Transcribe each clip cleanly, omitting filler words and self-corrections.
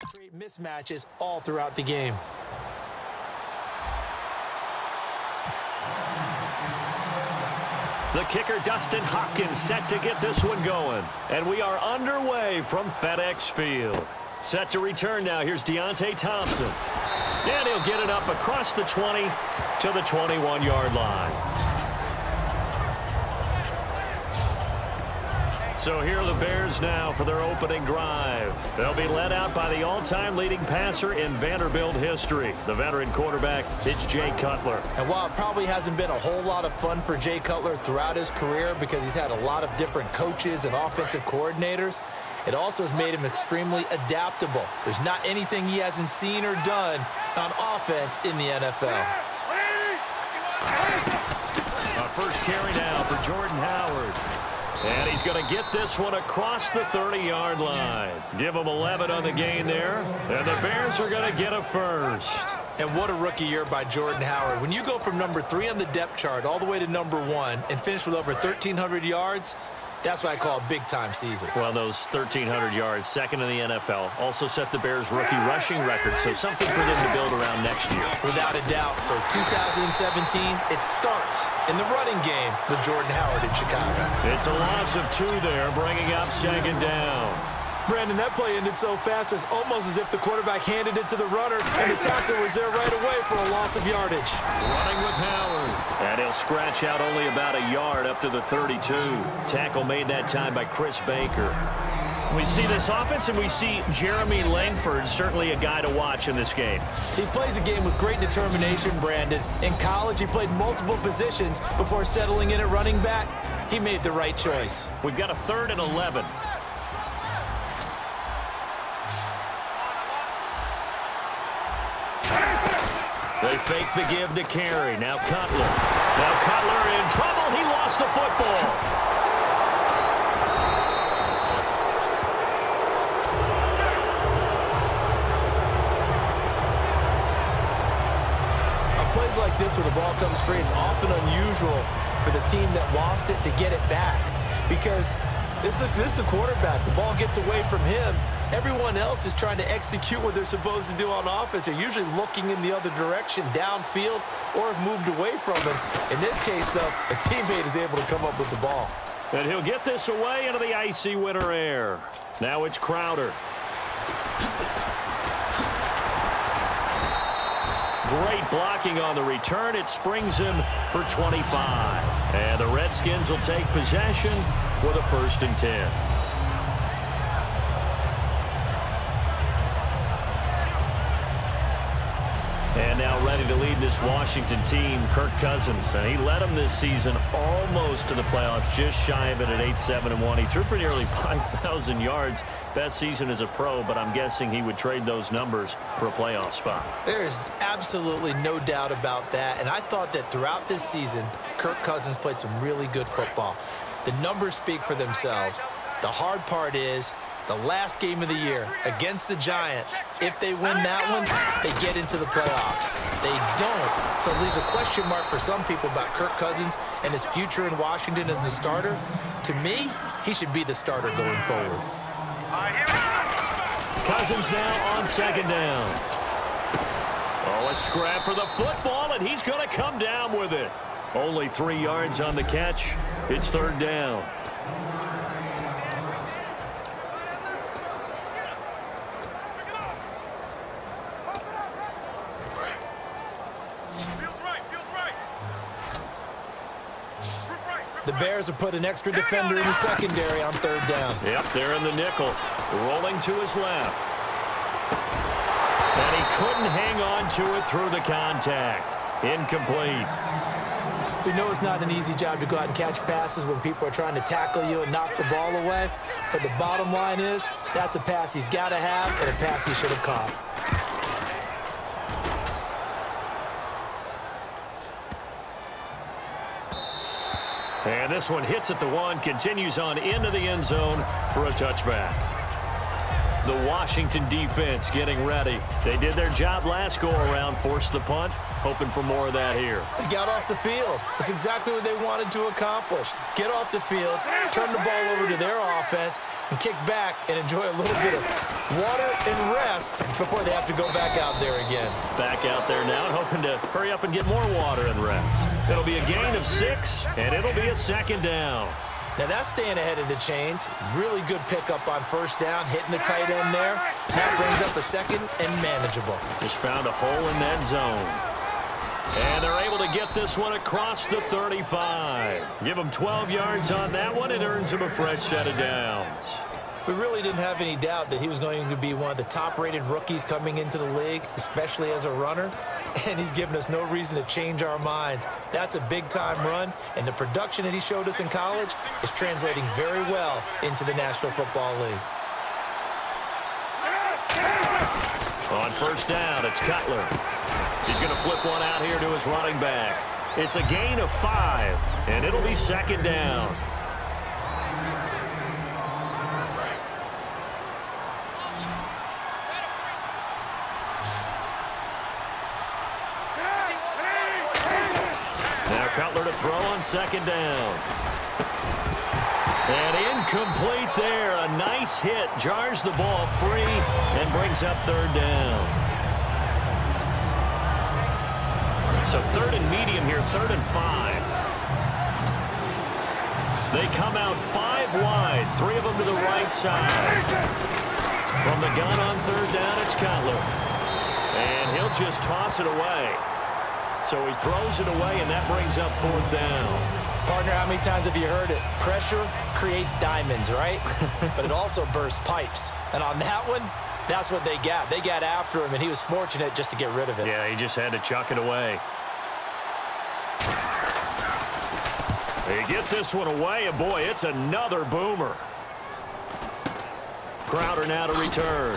Create mismatches all throughout the game. The kicker, Dustin Hopkins, set to get this one going. And we are underway from FedEx Field. Set to return now. Here's Deontay Thompson. And he'll get it up across the 20 to the 21-yard line. So here are the Bears now for their opening drive. They'll be led out by the all-time leading passer in Vanderbilt history. The veteran quarterback, it's Jay Cutler. And while it probably hasn't been a whole lot of fun for Jay Cutler throughout his career because he's had a lot of different coaches and offensive coordinators, it also has made him extremely adaptable. There's not anything he hasn't seen or done on offense in the NFL. A first carry now for Jordan Howard. And he's going to get this one across the 30-yard line. Give him 11 on the gain there. And the Bears are going to get a first. And what a rookie year by Jordan Howard. When you go from number 3 on the depth chart all the way to number 1 and finish with over 1,300 yards, that's what I call a big-time season. Well, those 1,300 yards, second in the NFL, also set the Bears' rookie rushing record, so something for them to build around next year. Without a doubt. So 2017, it starts in the running game with Jordan Howard in Chicago. It's a loss of 2 there, bringing up second down. Brandon, that play ended so fast, it's almost as if the quarterback handed it to the runner, and the tackler was there right away for a loss of yardage. Running with Howard. And he'll scratch out only about a yard up to the 32. Tackle made that time by Chris Baker. We see this offense, and we see Jeremy Langford, certainly a guy to watch in this game. He plays a game with great determination, Brandon. In college, he played multiple positions before settling in at running back. He made the right choice. We've got a 3rd and 11. They fake the give to Carey. Now Cutler. Now Cutler in trouble. He lost the football. On plays like this where the ball comes free, it's often unusual for the team that lost it to get it back. Because this is the quarterback. The ball gets away from him. Everyone else is trying to execute what they're supposed to do on offense. They're usually looking in the other direction, downfield, or have moved away from him. In this case, though, a teammate is able to come up with the ball. And he'll get this away into the icy winter air. Now it's Crowder. Great blocking on the return. It springs him for 25. And the Redskins will take possession with a 1st and 10. And now ready to lead this Washington team, Kirk Cousins. And he led them this season almost to the playoffs, just shy of it at 8-7-1. He threw for nearly 5,000 yards. Best season as a pro, but I'm guessing he would trade those numbers for a playoff spot. There's absolutely no doubt about that. And I thought that throughout this season, Kirk Cousins played some really good football. The numbers speak for themselves. The hard part is the last game of the year against the Giants. If they win that one, they get into the playoffs. They don't, so it leaves a question mark for some people about Kirk Cousins and his future in Washington as the starter. To me, he should be the starter going forward. Cousins now on 2nd down. Oh, a scrap for the football, and he's going to come down with it. Only 3 yards on the catch. It's 3rd down. The Bears have put an extra defender in the secondary on 3rd down. Yep, they're in the nickel. Rolling to his left. And he couldn't hang on to it through the contact. Incomplete. We know it's not an easy job to go out and catch passes when people are trying to tackle you and knock the ball away. But the bottom line is, that's a pass he's got to have and a pass he should have caught. And this one hits at the 1, continues on into the end zone for a touchback. The Washington defense getting ready. They did their job last go-around, forced the punt, hoping for more of that here. They got off the field. That's exactly what they wanted to accomplish. Get off the field, turn the ball over to their offense, and kick back and enjoy a little bit of water and rest before they have to go back out there again. Back out there now and hoping to hurry up and get more water and rest. It'll be a gain of 6, and it'll be a second down. Now that's staying ahead of the chains. Really good pickup on first down, hitting the tight end there. That brings up a second and manageable. Just found a hole in that zone. And they're able to get this one across the 35. Give them 12 yards on that one. It earns them a fresh set of downs. We really didn't have any doubt that he was going to be one of the top-rated rookies coming into the league, especially as a runner. And he's given us no reason to change our minds. That's a big-time run, and the production that he showed us in college is translating very well into the National Football League. On first down, it's Cutler. He's going to flip one out here to his running back. It's a gain of 5, and it'll be second down. Now Cutler to throw on second down. And incomplete there. A nice hit. Jars the ball free and brings up third down. So third and medium here, 3rd and 5. They come out 5 wide, 3 of them to the right side. From the gun on third down, it's Cutler. And he'll just toss it away. So he throws it away, and that brings up 4th down. Partner, how many times have you heard it? Pressure creates diamonds, right? But it also bursts pipes. And on that one, that's what they got. They got after him, and he was fortunate just to get rid of it. Yeah, he just had to chuck it away. He gets this one away, and boy, it's another boomer. Crowder now to return.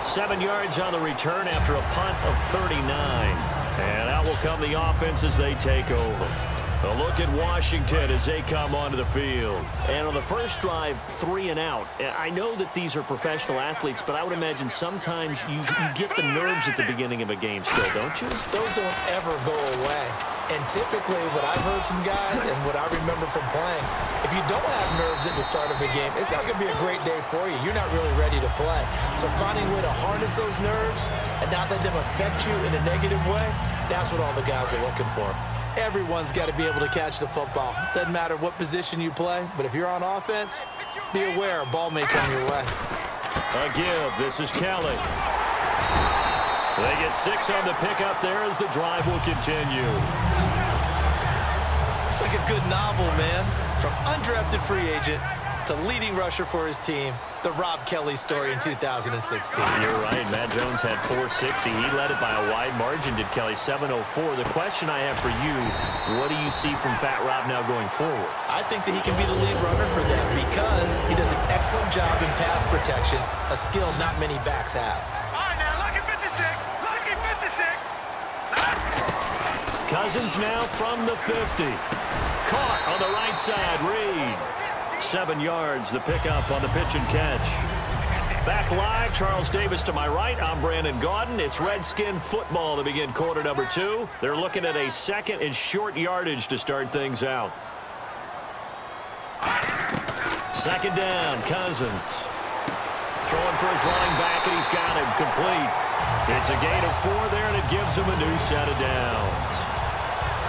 7 yards on the return after a punt of 39. And out will come the offense as they take over. A look at Washington as they come onto the field. And on the first drive, 3 and out. I know that these are professional athletes, but I would imagine sometimes you get the nerves at the beginning of a game still, don't you? Those don't ever go away. And typically what I've heard from guys and what I remember from playing, if you don't have nerves at the start of a game, it's not going to be a great day for you. You're not really ready to play. So finding a way to harness those nerves and not let them affect you in a negative way, that's what all the guys are looking for. Everyone's got to be able to catch the football. Doesn't matter what position you play, but if you're on offense, be aware a ball may come your way. A give. This is Kelly. They get 6 on the pickup there as the drive will continue. It's like a good novel, man. From undrafted free agent to leading rusher for his team, the Rob Kelly story in 2016. You're right. Matt Jones had 460. He led it by a wide margin, did Kelly, 704. The question I have for you, what do you see from Fat Rob now going forward? I think that he can be the lead runner for them because he does an excellent job in pass protection, a skill not many backs have. Cousins now from the 50. Caught on the right side, Reed. 7 yards, the pickup on the pitch and catch. Back live, Charles Davis to my right. I'm Brandon Gaudin. It's Redskin football to begin quarter number 2. They're looking at a 2nd and short yardage to start things out. 2nd down, Cousins. Throwing for his running back, and he's got him complete. It's a gain of 4 there, and it gives him a new set of downs.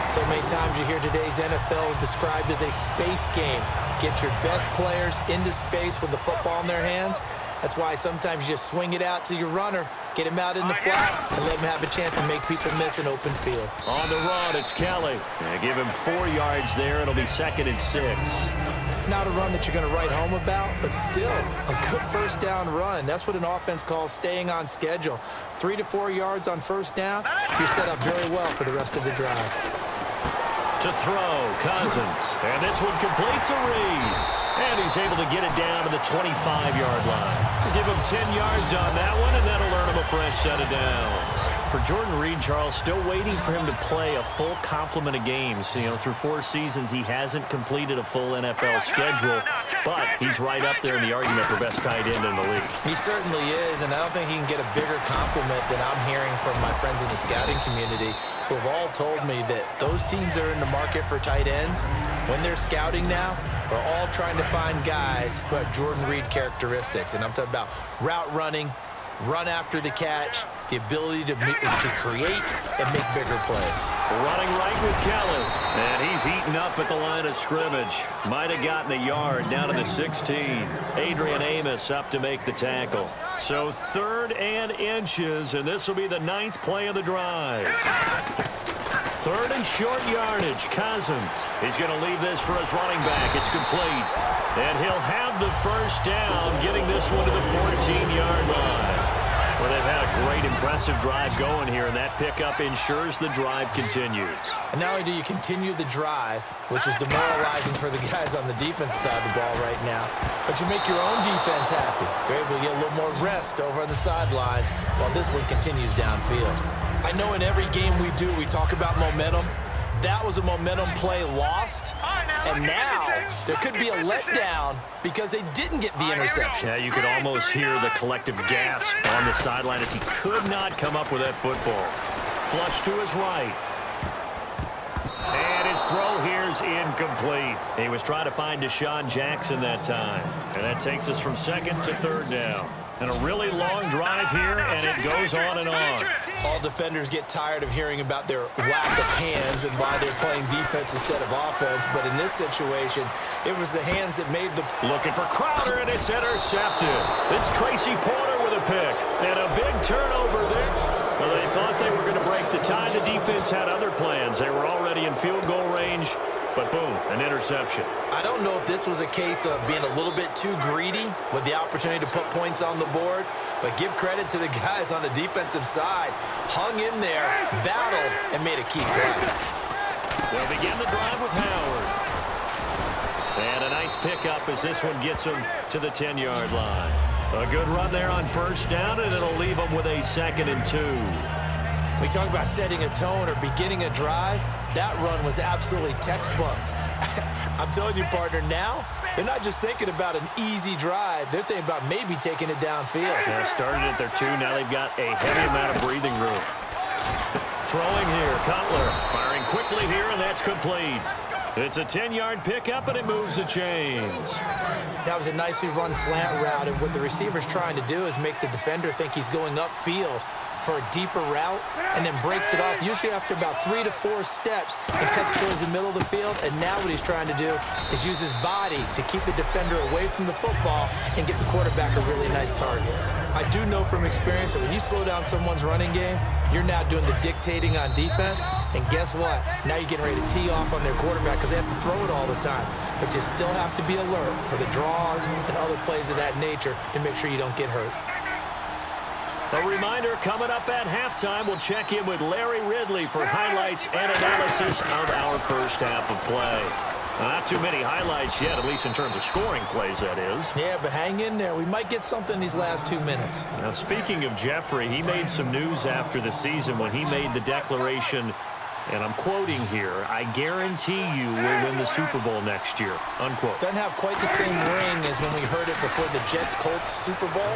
So many times you hear today's NFL described as a space game. Get your best players into space with the football in their hands. That's why sometimes you just swing it out to your runner, get him out in the flat, and let him have a chance to make people miss an open field. On the run, it's Kelly. They give him 4 yards there. It'll be 2nd and 6. Not a run that you're going to write home about, but still a good first down run. That's what an offense calls staying on schedule. 3 to 4 yards on first down, you're set up very well for the rest of the drive. To throw, Cousins. And this one complete to Reed. And he's able to get it down to the 25-yard line. Give him 10 yards on that one, and that'll earn him a fresh set of downs. For Jordan Reed, Charles, still waiting for him to play a full complement of games. You know, through 4 seasons, he hasn't completed a full NFL schedule, but he's right up there in the argument for best tight end in the league. He certainly is, and I don't think he can get a bigger compliment than I'm hearing from my friends in the scouting community, who have all told me that those teams that are in the market for tight ends, when they're scouting now, are all trying to find guys who have Jordan Reed characteristics. And I'm talking about route running, run after the catch, the ability to create and make bigger plays. Running right with Kelly. And he's heating up at the line of scrimmage. Might have gotten a yard down to the 16. Adrian Amos up to make the tackle. So 3rd and inches, and this will be the 9th play of the drive. 3rd and short yardage. Cousins. He's going to leave this for his running back. It's complete. And he'll have the first down, getting this one to the 14-yard line. Well, they've had a great, impressive drive going here, and that pickup ensures the drive continues. And not only do you continue the drive, which is demoralizing for the guys on the defensive side of the ball right now, but you make your own defense happy. They're able to get a little more rest over on the sidelines while this one continues downfield. I know in every game we do, we talk about momentum. That was a momentum play lost, and now there could be a letdown because they didn't get the interception. Yeah, you could almost hear the collective gasp on the sideline as he could not come up with that football. Flush to his right. And his throw here is incomplete. He was trying to find Deshaun Jackson that time. And that takes us from 2nd to 3rd down. And a really long drive here, and it goes on and on. All defenders get tired of hearing about their lack of hands and why they're playing defense instead of offense. But in this situation, it was the hands that made the... Looking for Crowder, and it's intercepted. It's Tracy Porter with a pick. And a big turnover there. Well, they thought they were going to break the tie. The defense had other plans. They were already in field goal range. But boom, an interception. I don't know if this was a case of being a little bit too greedy with the opportunity to put points on the board, but give credit to the guys on the defensive side. Hung in there, battled, and made a key play. We'll begin the drive with Howard. And a nice pickup as this one gets him to the 10-yard line. A good run there on 1st down, and it'll leave him with a 2nd and 2. We talk about setting a tone or beginning a drive. That run was absolutely textbook. I'm telling you, partner, now they're not just thinking about an easy drive. They're thinking about maybe taking it downfield. Yeah, started at their 2. Now they've got a heavy amount of breathing room. Throwing here, Cutler firing quickly here, and that's complete. It's a 10-yard pickup, and it moves the chains. That was a nicely run slant route, and what the receiver's trying to do is make the defender think he's going upfield for a deeper route, and then breaks it off, usually after about 3 to 4 steps, and cuts towards the middle of the field. And now what he's trying to do is use his body to keep the defender away from the football and get the quarterback a really nice target. I do know from experience that when you slow down someone's running game, you're now doing the dictating on defense, and guess what? Now you're getting ready to tee off on their quarterback because they have to throw it all the time. But you still have to be alert for the draws and other plays of that nature to make sure you don't get hurt. A reminder, coming up at halftime, we'll check in with Larry Ridley for highlights and analysis of our first half of play. Not too many highlights yet, at least in terms of scoring plays, that is. Yeah, but hang in there. We might get something these last 2 minutes. Now, speaking of Jeffrey, he made some news after the season when he made the declaration, and I'm quoting here, "I guarantee you we'll win the Super Bowl next year," unquote. Doesn't have quite the same ring as when we heard it before the Jets-Colts Super Bowl.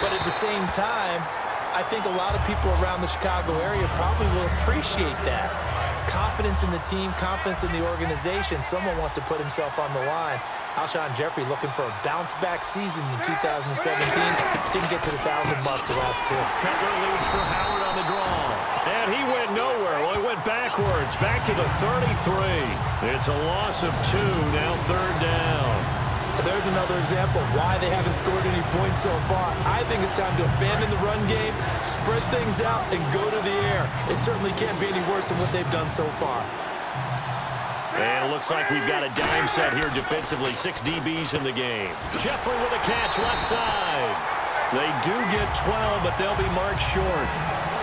But at the same time, I think a lot of people around the Chicago area probably will appreciate that. Confidence in the team, confidence in the organization. Someone wants to put himself on the line. Alshon Jeffrey looking for a bounce-back season in 2017. Didn't get to the 1,000 mark the last 2. Cutler leads for Howard on the draw. And he went nowhere. Well, he went backwards, back to the 33. It's a loss of 2, now 3rd down. There's another example of why they haven't scored any points so far. I think it's time to abandon the run game, spread things out, and go to the air. It certainly can't be any worse than what they've done so far. And it looks like we've got a dime set here defensively. 6 DBs in the game. Jeffrey with a catch left side. They do get 12, but they'll be marked short.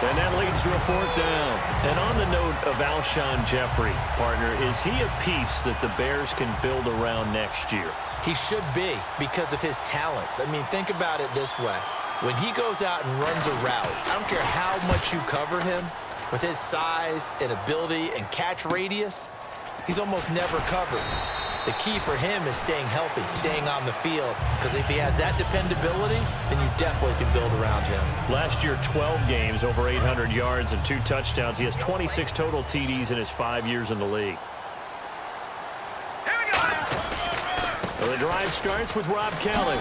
And that leads to a 4th down. And on the note of Alshon Jeffrey, partner, is he a piece that the Bears can build around next year? He should be because of his talents. I mean, think about it this way. When he goes out and runs a route, I don't care how much you cover him, with his size and ability and catch radius, he's almost never covered. The key for him is staying healthy, staying on the field, because if he has that dependability, then you definitely can build around him. Last year, 12 games, over 800 yards and 2 touchdowns. He has 26 total TDs in his 5 years in the league. Well, the drive starts with Rob Kelly.